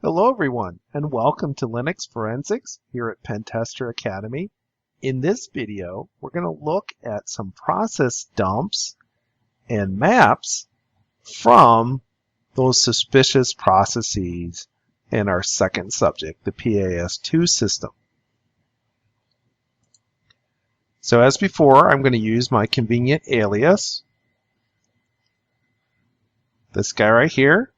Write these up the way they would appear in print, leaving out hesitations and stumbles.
Hello everyone, and welcome to Linux Forensics here at Pentester Academy. In this video, we're going to look at some process dumps and maps from those suspicious processes in our second subject, the pas2 system. So as before, I'm going to use my convenient alias, this guy right here,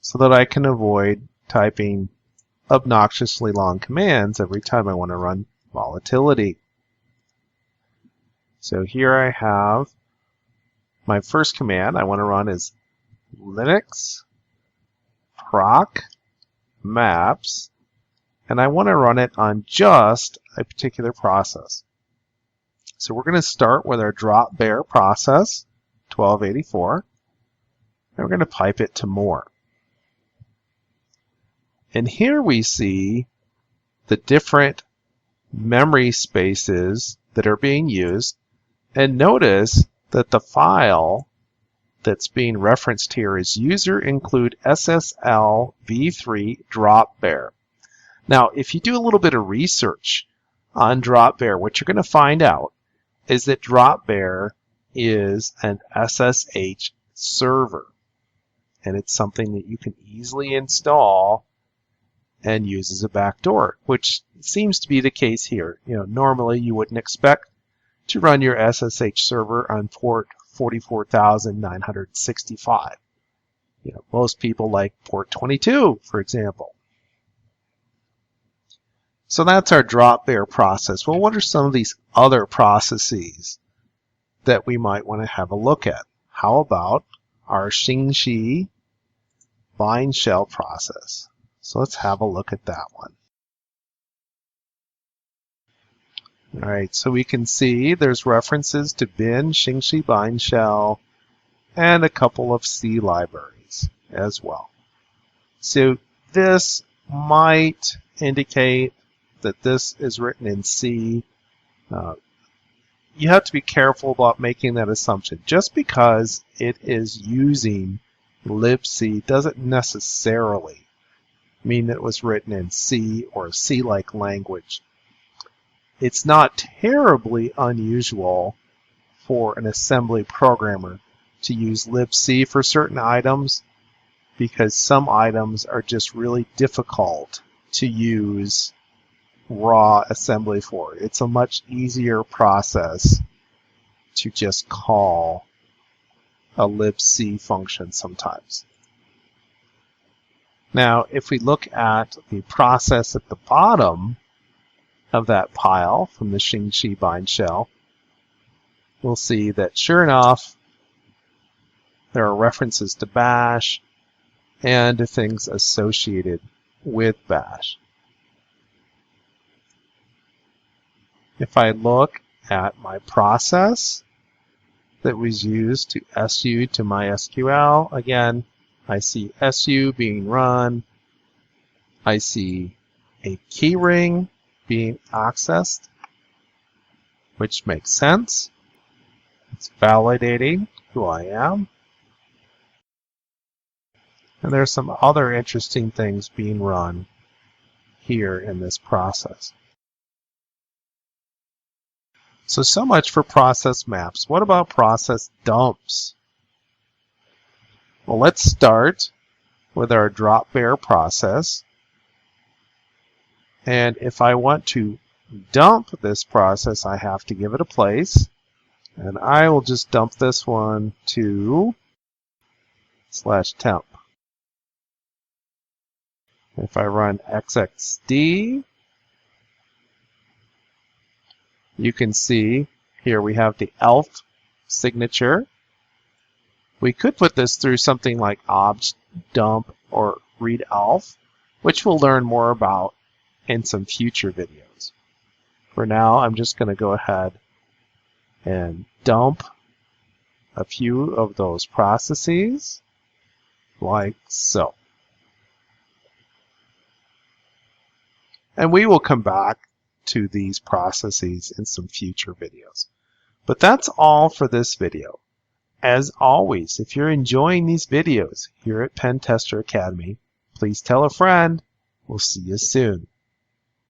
so that I can avoid typing obnoxiously long commands every time I want to run Volatility. So here I have my first command I want to run is Linux proc maps, and I want to run it on just a particular process. So we're going to start with our drop bear process, 1284, and we're going to pipe it to more. And here we see the different memory spaces that are being used. And notice that the file that's being referenced here is user include SSL v3 drop bear. Now, if you do a little bit of research on drop bear, what you're going to find out is that drop bear is an SSH server. And it's something that you can easily install and use as a backdoor, which seems to be the case here. Normally you wouldn't expect to run your SSH server on port 44,965. Most people like port 22, for example. So that's our drop bear process. Well, what are some of these other processes that we might want to have a look at? How about our Xingxi bind shell process? So let's have a look at that one. All right, so we can see there's references to bin, Xingxi bind shell, and a couple of C libraries as well. So this might indicate that this is written in C. You have to be careful about making that assumption. Just because it is using libc doesn't necessarily mean that it was written in C or a C-like language. It's not terribly unusual for an assembly programmer to use libc for certain items because some items are just really difficult to use raw assembly for. It's a much easier process to just call a libc function sometimes. Now, if we look at the process at the bottom of that pile from the Xingxi bind shell, we'll see that sure enough, there are references to bash and to things associated with bash. If I look at my process that was used to SU to MySQL, again, I see SU being run. I see a keyring being accessed, which makes sense. It's validating who I am. And there's some other interesting things being run here in this process. So much for process maps. What about process dumps? Well, let's start with our drop bear process. And if I want to dump this process, I have to give it a place. And I will just dump this one to /temp. If I run xxd, you can see here we have the elf signature. We could put this through something like obj dump or readelf, which we'll learn more about in some future videos. For now, I'm just going to go ahead and dump a few of those processes like so. And we will come back to these processes in some future videos. But that's all for this video. As always, if you're enjoying these videos here at Pentester Academy, please tell a friend. We'll see you soon.